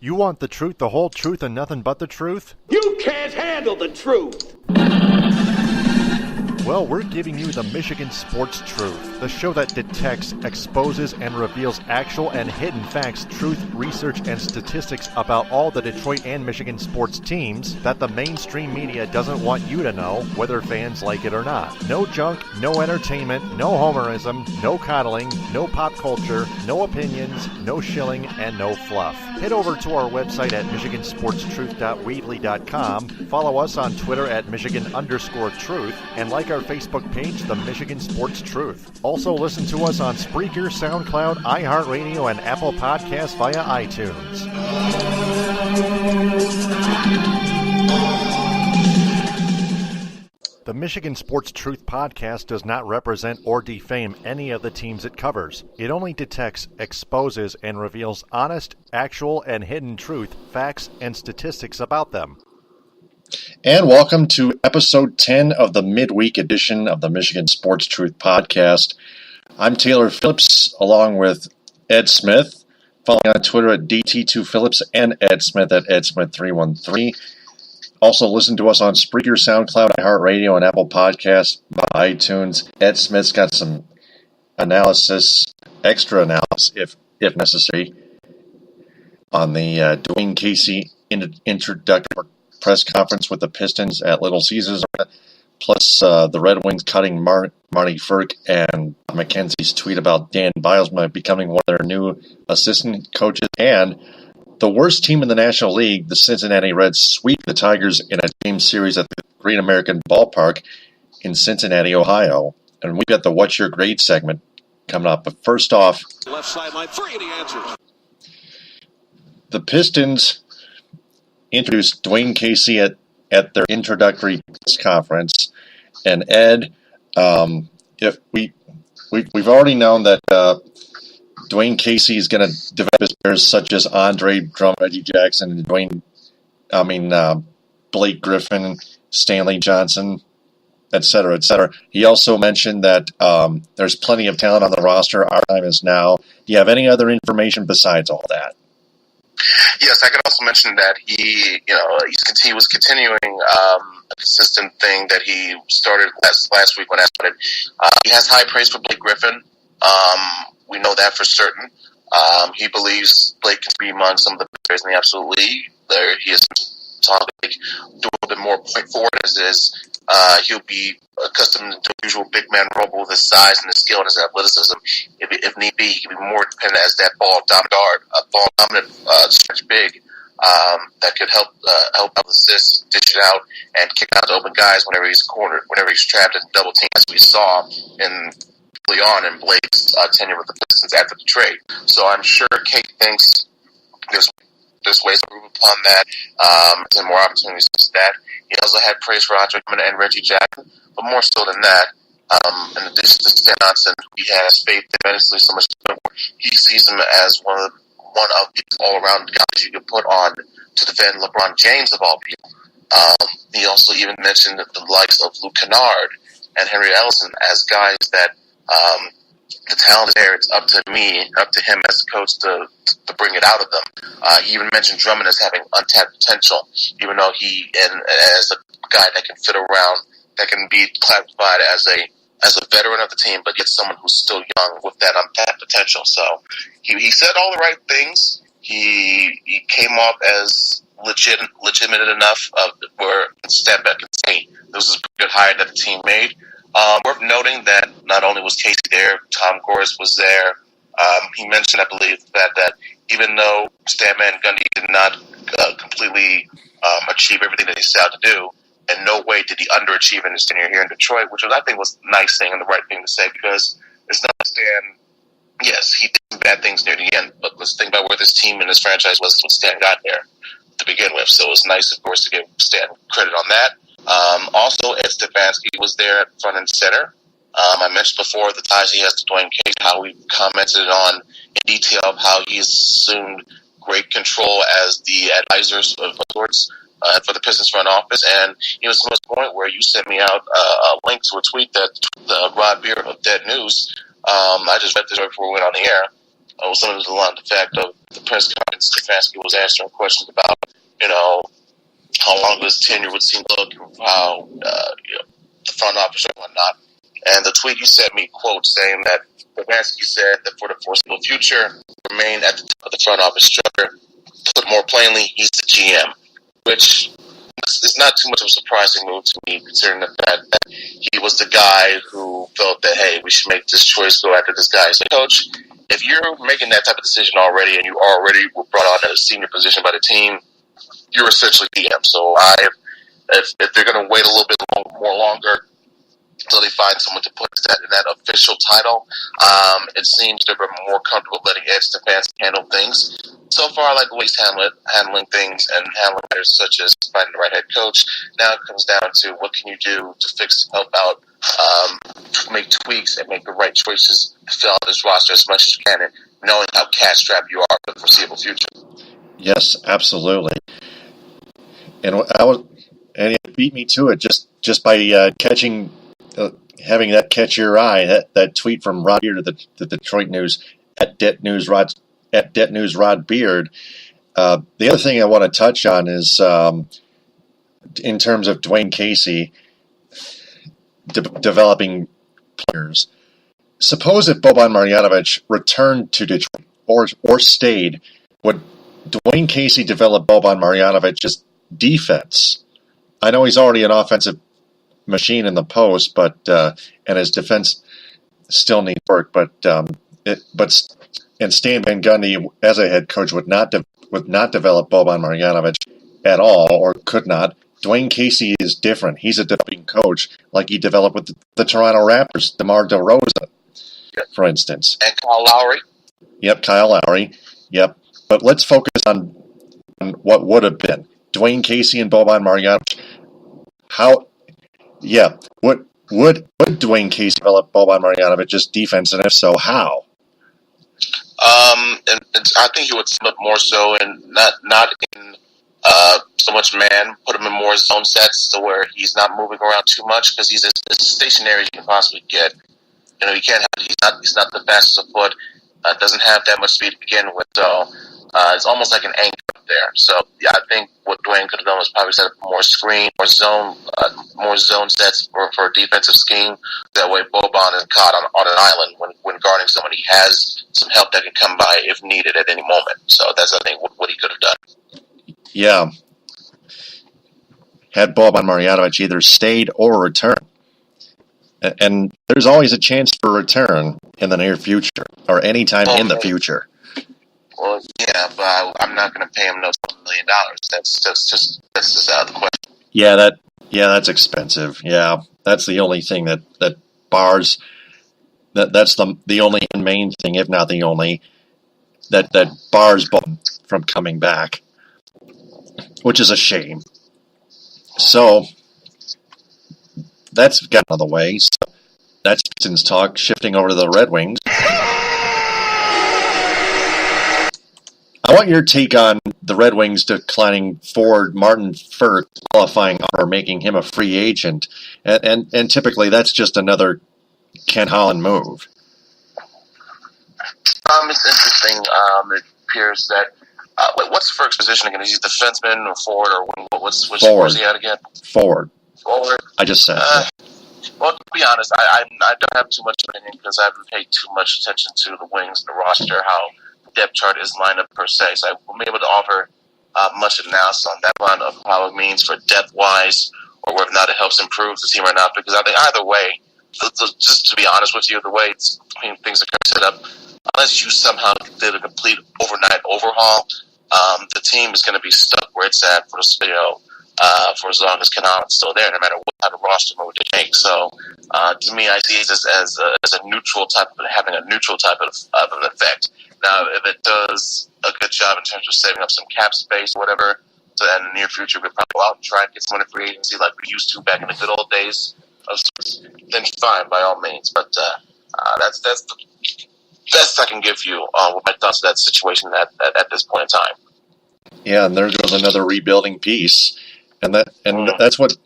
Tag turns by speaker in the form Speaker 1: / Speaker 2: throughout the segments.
Speaker 1: You want the truth, the whole truth, and nothing but the truth?
Speaker 2: You can't handle the truth!
Speaker 1: Well, we're giving you the Michigan Sports Truth, the show that detects, exposes, and reveals actual and hidden facts, truth, research, and statistics about all the Detroit and Michigan sports teams that the mainstream media doesn't want you to know, whether fans like it or not. No junk, no entertainment, no homerism, no coddling, no pop culture, no opinions, no shilling, and no fluff. Head over to our website at michigansportstruth.weebly.com, follow us on Twitter at Michigan_truth, and like our Facebook page, The Michigan Sports Truth. Also listen to us on Spreaker, SoundCloud, iHeartRadio, and Apple Podcasts via iTunes. The Michigan Sports Truth podcast does not represent or defame any of the teams it covers. It only detects, exposes, and reveals honest, actual, and hidden truth, facts, and statistics about them.
Speaker 3: And welcome to episode 10 of the midweek edition of the Michigan Sports Truth podcast. I'm Taylor Phillips, along with Ed Smith. Follow me on Twitter at DT2Phillips and Ed Smith at EdSmith313. Also listen to us on Spreaker, SoundCloud, iHeartRadio, and Apple Podcasts, iTunes. Ed Smith's got some analysis, extra analysis if necessary, on the Dwayne Casey introductory press conference with the Pistons at Little Caesars, plus the Red Wings cutting Martin Frk and McKenzie's tweet about Dan Bylsma becoming one of their new assistant coaches, and the worst team in the National League, the Cincinnati Reds, sweep the Tigers in a game series at the Great American Ballpark in Cincinnati, Ohio. And we've got the What's Your Grade segment coming up. But first off,
Speaker 2: Left sideline, 3 and he answers.
Speaker 3: The Pistons introduced Dwayne Casey at their introductory press conference, and Ed, if we've already known that Dwayne Casey is going to develop his players such as Andre Drummond, Reggie Jackson, Blake Griffin, Stanley Johnson, et cetera, et cetera. He also mentioned that there's plenty of talent on the roster. Our time is now. Do you have any other information besides all that?
Speaker 4: Yes, I could also mention that he was continuing a consistent thing that he started last week when I started. He has high praise for Blake Griffin. We know that for certain. He believes Blake can be among some of the best players in the absolute league. There, he is talking do a bit more point forward as is. He'll be accustomed to the usual big man role with his size and his skill and his athleticism. If need be, he can be more dependent as that ball dominant stretch big that could help assist, dish it out, and kick out to open guys whenever he's cornered, whenever he's trapped in double team, as we saw early on in Blake's tenure with the Pistons after the trade. So I'm sure Kate thinks there's ways to improve upon that, and more opportunities to that. He also had praise for Andre Drummond and Reggie Jackson, but more so than that, in addition to Stan Johnson, he has faith immensely so much. He sees him as one of the all-around guys you could put on to defend LeBron James of all people. He also even mentioned the likes of Luke Kennard and Henry Ellison as guys that the talent is there. It's up to him as a coach to bring it out of them. He even mentioned Drummond as having untapped potential, even though as a guy that can fit around, that can be classified as a veteran of the team, but yet someone who's still young with that untapped potential. So he said all the right things. He came off as legitimate enough where stand back and say this was a good hire that the team made. Worth noting that not only was Casey there, Tom Gores was there. He mentioned, I believe, that even though Stan Van Gundy did not completely achieve everything that he set out to do, in no way did he underachieve in his tenure here in Detroit, which I think was a nice thing and the right thing to say, because it's not Stan. Yes, he did some bad things near the end, but let's think about where this team and this franchise was when Stan got there to begin with. So it was nice, of course, to give Stan credit on that. Also, Ed Stefanski was there at front and center. I mentioned before the ties he has to Dwayne Casey, how we commented on in detail of how he assumed great control as the advisors of sorts for the Pistons front office. And it was the point where you sent me out a link to a tweet that Rod Beer of Dead News, I just read this right before we went on the air, was something along the fact of the press conference Stefanski was answering questions about, how long his tenure would seem to look, how the front office and whatnot. And the tweet you sent me, quote, saying that Stefanski said that for the foreseeable future, remain at the top of the front office structure. Put more plainly, he's the GM, which is not too much of a surprising move to me, considering the fact that he was the guy who felt that, hey, we should make this choice, go after this guy. So, Coach, if you're making that type of decision already and you already were brought on at a senior position by the team, you're essentially GM. So if they're going to wait a little bit longer until they find someone to put in that official title, it seems they're more comfortable letting Ed Stefanski handle things. So far, I like the way he's handling things and handling matters such as finding the right head coach. Now it comes down to what can you do to help out, make tweaks, and make the right choices to fill out this roster as much as you can, and knowing how cash-strapped you are for the foreseeable future.
Speaker 3: Yes, absolutely. And it beat me to it just by catching, having that catch your eye. That tweet from Rod Beard to the Detroit News at Det News Rod Beard. The other thing I want to touch on is in terms of Dwayne Casey developing players. Suppose if Boban Marjanovic returned to Detroit or stayed, would Dwayne Casey develop Boban Marjanovic's defense? I know he's already an offensive machine in the post, but and his defense still needs work. But Stan Van Gundy, as a head coach, would not develop Boban Marjanovic at all, or could not. Dwayne Casey is different. He's a developing coach, like he developed with the Toronto Raptors, DeMar DeRozan, for instance.
Speaker 4: And Kyle Lowry. Yep,
Speaker 3: Kyle Lowry. Yep. But let's focus on what would have been. Dwayne Casey and Boban Marjanovic. Would Dwayne Casey develop Boban Marjanovic's defense, and if so, how?
Speaker 4: And I think he would look more so in not in so much man, put him in more zone sets to where he's not moving around too much, because he's as stationary as you can possibly get. He's not the fastest of foot. Doesn't have that much speed to begin with, so it's almost like an anchor up there. So yeah, I think what Dwayne could have done was probably set up more screen, more zone sets for a defensive scheme. That way, Boban is caught on an island when guarding someone. He has some help that can come by if needed at any moment. So that's, I think, what he could have done.
Speaker 3: Yeah. Had Boban Marjanovic either stayed or returned. And there's always a chance for return in the near future, or any time in the future.
Speaker 4: Well, yeah, but I'm not going to pay him no $1 million. That's just out of the question.
Speaker 3: Yeah, that's expensive. Yeah, that's the only thing that bars. That's the only and main thing, if not the only, that bars Boban from coming back, which is a shame. So that's got out of the way. So that's Pistons talk. Shifting over to the Red Wings. I want your take on the Red Wings declining forward Martin Frk, qualifying offer, making him a free agent, and typically that's just another Ken Holland move.
Speaker 4: It's interesting. It appears that what's Frk's position again? Is he defenseman or forward or wing? Where's he at again?
Speaker 3: Forward.
Speaker 4: Forward.
Speaker 3: I just said.
Speaker 4: Well, to be honest, I don't have too much opinion because I haven't paid too much attention to the Wings, the roster, how depth chart is lined up per se. So I won't be able to offer much analysis on that one of how it means for depth-wise, or whether or not it helps improve the team or not. Because I think either way, just to be honest with you, the way things are set up, unless you somehow did a complete overnight overhaul, the team is going to be stuck where it's at for for as long as Kanon's still there, no matter what type of roster move they make. So, to me, I see it as a neutral type of having a neutral type of an effect. Now, if it does a good job in terms of saving up some cap space, or whatever, so in the near future we'll probably go out and try and get someone in free agency like we used to back in the good old days, then fine, by all means. But that's the best I can give you with my thoughts of that situation at this point in time.
Speaker 3: Yeah, and there goes another rebuilding piece, and that's what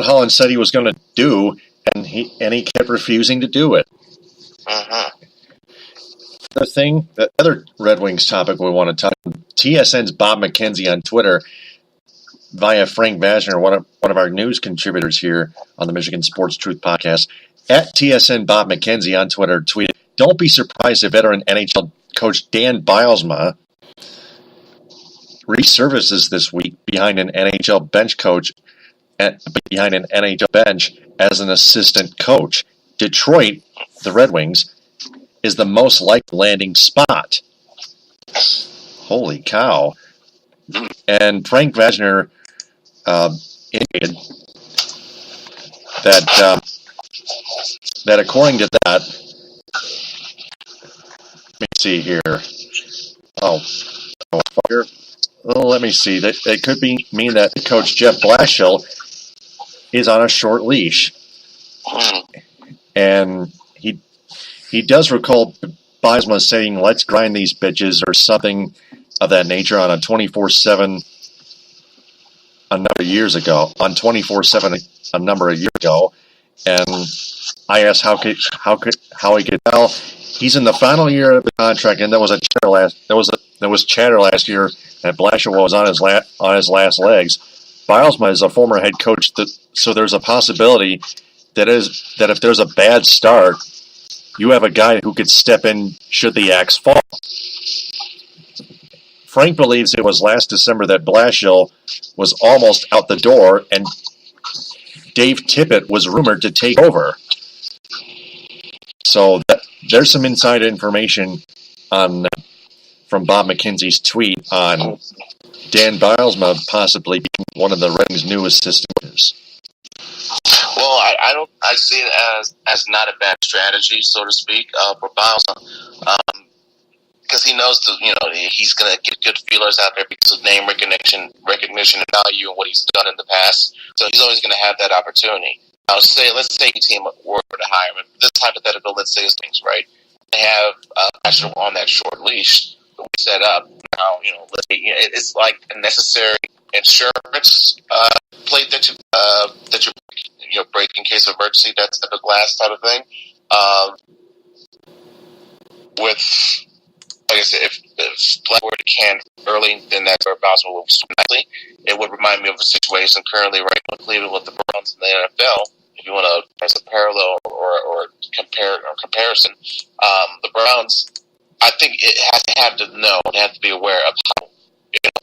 Speaker 3: Holland said he was going to do, and he kept refusing to do it.
Speaker 4: Mm-hmm.
Speaker 3: other thing, the other Red Wings topic we want to touch on, TSN's Bob McKenzie on Twitter via Frank Vazner, one of our news contributors here on the Michigan Sports Truth Podcast, at TSN Bob McKenzie on Twitter tweeted, "Don't be surprised if veteran NHL coach Dan Bylsma resurfaces this week behind an NHL bench as an assistant coach. Detroit, the Red Wings, is the most likely landing spot." Holy cow. And Frank Vazner indicated that according to that, let me see here. Let me see. That it could mean that Coach Jeff Blashill is on a short leash, and he does recall Bylsma saying, "Let's grind these bitches," or something of that nature on a 24/7 a number of years ago. On 24/7 a number of years ago, and I asked how he could tell. He's in the final year of the contract, and there was chatter last year that Blashill was on his last legs. Bylsma is a former head coach, so there's a possibility that if there's a bad start, you have a guy who could step in should the axe fall. Frank believes it was last December that Blashill was almost out the door, and Dave Tippett was rumored to take over. So there's some inside information from Bob McKenzie's tweet on Dan Bylsma possibly being one of the Red Wings' new assistants.
Speaker 4: Well, I see it as not a bad strategy, so to speak, for Bylsma, because he knows he's going to get good feelers out there because of name recognition and value and what he's done in the past. So he's always going to have that opportunity. Let's say your team were to hire him. This hypothetical, let's say, is things right. They have Bachelor on that short leash that we set up. Now, it's like a necessary insurance plate that you break in case of emergency. That's the glass type of thing. With, like I said, if Blackwood can early, then that's where Bylsma will swim nicely. It would remind me of a situation currently right in Cleveland with the Browns in the NFL. If you want to, as a parallel or comparison, the Browns, I think it has to have to know, they have to be aware of how,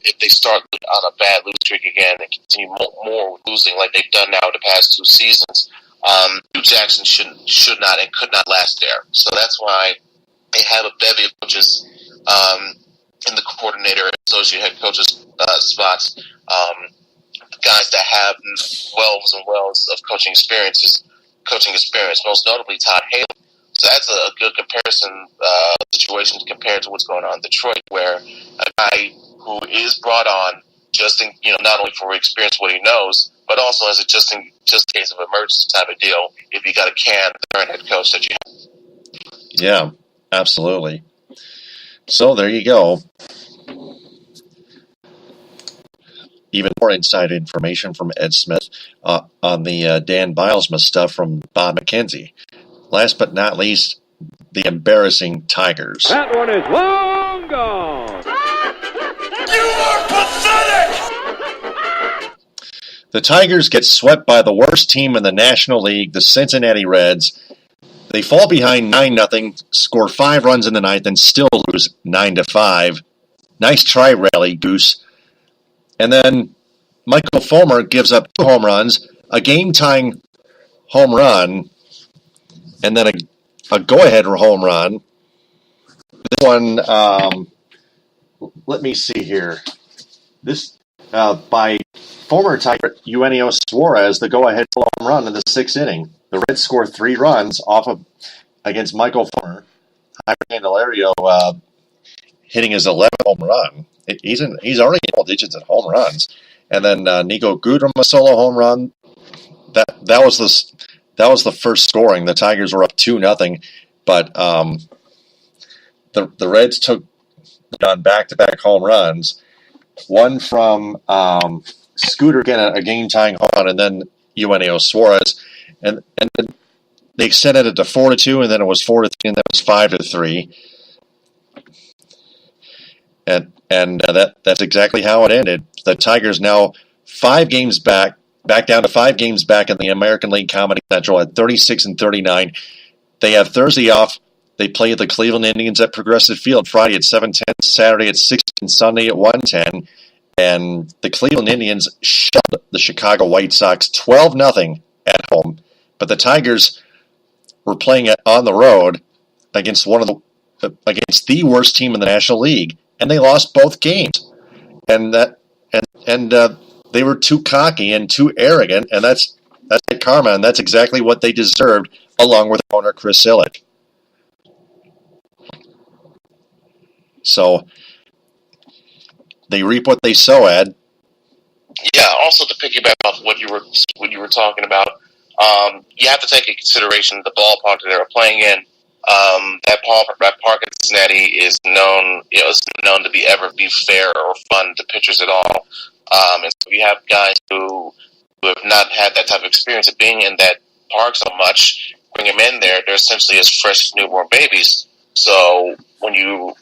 Speaker 4: if they start on a bad losing streak again and continue more losing like they've done now the past 2 seasons, Hugh Jackson should not and could not last there. So that's why they have a bevy of coaches in the coordinator and associate head coaches spots, guys that have wells and wells of coaching experience, most notably Todd Haley. So that's a good comparison situation compared to what's going on in Detroit, where a guy who is brought on just not only for experience what he knows, but also as a just in case of emergency type of deal. If you got to can the current head coach that you have.
Speaker 3: Yeah, absolutely. So there you go. Even more inside information from Ed Smith on the Dan Bylsma stuff from Bob McKenzie. Last but not least, the embarrassing Tigers.
Speaker 5: That one is long gone.
Speaker 2: You are pathetic!
Speaker 3: The Tigers get swept by the worst team in the National League, the Cincinnati Reds. They fall behind 9-0, score 5 runs in the ninth, and still lose 9-5. Nice try, Rally Goose. And then Michael Fulmer gives up 2 home runs, a game-tying home run, and then a go-ahead home run. This one, let me see here. This by former Tiger Eugenio Suarez, the go-ahead home run in the 6th inning. The Reds score 3 runs against Michael Fulmer. Jaime Candelario hitting his 11th home run. He's already in double digits at home runs. And then Nico Goodrum, a solo home run. That was the first scoring. The Tigers were up 2-0, but the Reds took on back-to-back home runs. One from Scooter, again a game-tying home run, and then Eugenio Suarez, and then they extended it to 4-2, and then it was 4-3, and then it was 5-3. That's exactly how it ended. The Tigers now 5 games back down to 5 games back in the American League Comedy Central at 36-39. They have Thursday off. They play the Cleveland Indians at Progressive Field Friday at 7:10, Saturday at 6, and Sunday at 1:10. And the Cleveland Indians shoved the Chicago White Sox 12-0 at home. But the Tigers were playing it on the road against against the worst team in the National League, and they lost both games. And they were too cocky and too arrogant, and that's karma, and that's exactly what they deserved, along with owner Chris Illich. So they reap what they sow, Ed.
Speaker 4: Yeah. Also, to piggyback off what you were talking about, you have to take into consideration the ballpark that they were playing in. That park in Cincinnati is known to be fair or fun to pitchers at all. And so you have guys who have not had that type of experience of being in that park so much. Bring them in there, they're essentially as fresh as newborn babies. So when you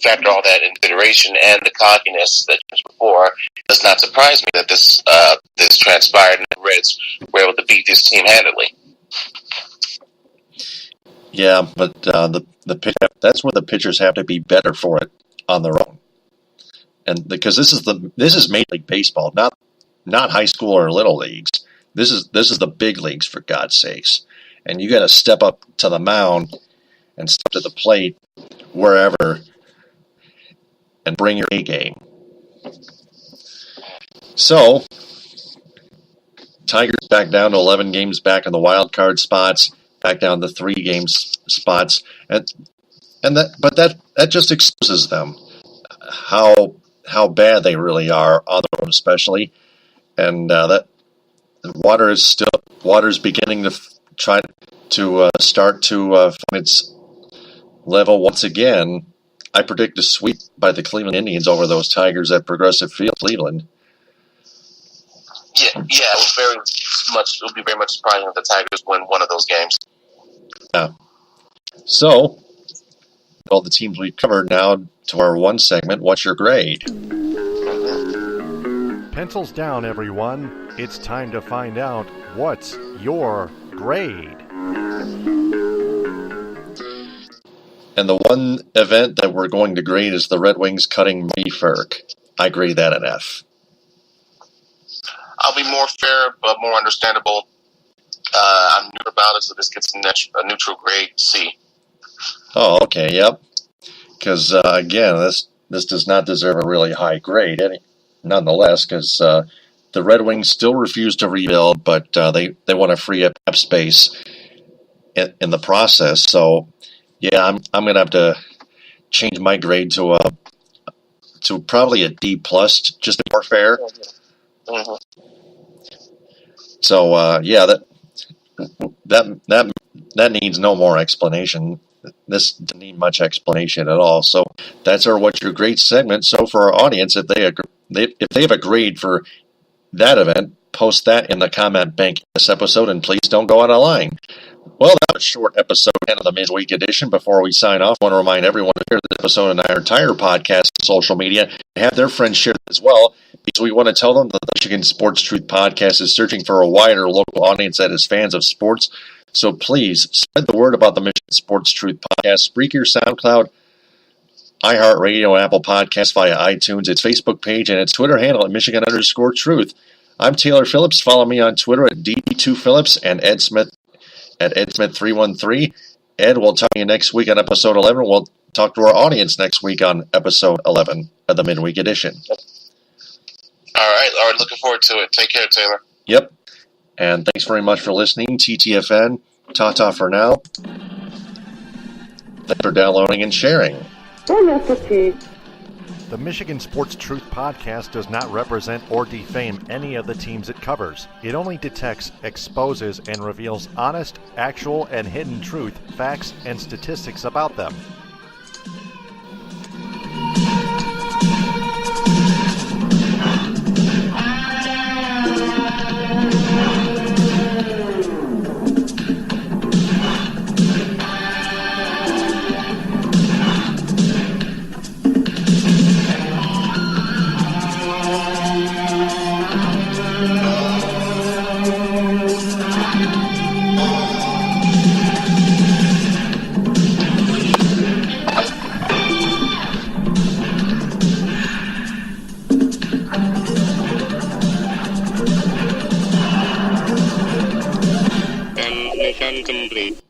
Speaker 4: factor all that into consideration and the cockiness that you mentioned before, it does not surprise me that this transpired and the Reds were able to beat this team handily.
Speaker 3: Yeah, but that's where the pitchers have to be better for it on their own, and because this is Major League Baseball, not high school or little leagues. This is the big leagues, for God's sakes, and you got to step up to the mound and step to the plate wherever and bring your A game. So, Tigers back down to 11 games back in the wild card spots, back down to 3 games spots, but that just exposes them how bad they really are on their own, especially, and that water's beginning to try to start to find its level once again. I predict a sweep by the Cleveland Indians over those Tigers at Progressive Field, Cleveland.
Speaker 4: Yeah, it would be very much surprising if the Tigers win one of those games.
Speaker 3: Yeah. So, all the teams we've covered now to our one segment. What's your grade?
Speaker 1: Pencils down, everyone. It's time to find out what's your grade.
Speaker 3: And the one event that we're going to grade is the Red Wings cutting Martin Frk. I grade that an F.
Speaker 4: I'll be more fair, but more understandable. I'm new about it, so this gets a neutral grade C.
Speaker 3: Oh, okay, yep. Because, again, this does not deserve a really high grade, nonetheless, because the Red Wings still refuse to rebuild, but they want to free up cap space in the process. So, yeah, I'm going to have to change my grade to probably a D+, just to be more fair.
Speaker 4: Mm-hmm.
Speaker 3: So, yeah, that needs no more explanation. This doesn't need much explanation at all. So that's our What's Your Grade segment. So for our audience, if they have a grade for that event, post that in the comment bank this episode, and please don't go out of line. Well, that was a short episode 10 of the midweek edition. Before we sign off, I want to remind everyone to share this episode and our entire podcast on social media and have their friends share it as well, because we want to tell them that the Michigan Sports Truth Podcast is searching for a wider local audience that is fans of sports. So please spread the word about the Michigan Sports Truth Podcast, Spreaker, SoundCloud, iHeartRadio, and Apple Podcasts via iTunes, its Facebook page, and its Twitter handle at Michigan_Truth. I'm Taylor Phillips. Follow me on Twitter at D2Phillips and Ed Smith at EdSmith313. Ed, we'll talk to you next week on episode 11. We'll talk to our audience next week on episode 11 of the midweek edition.
Speaker 4: All right. Looking forward to it. Take care, Taylor.
Speaker 3: Yep. And thanks very much for listening. TTFN. Ta-ta for now. Thanks for downloading and sharing.
Speaker 1: The Michigan Sports Truth Podcast does not represent or defame any of the teams it covers. It only detects, exposes, and reveals honest, actual, and hidden truth, facts, and statistics about them.
Speaker 6: Mission complete.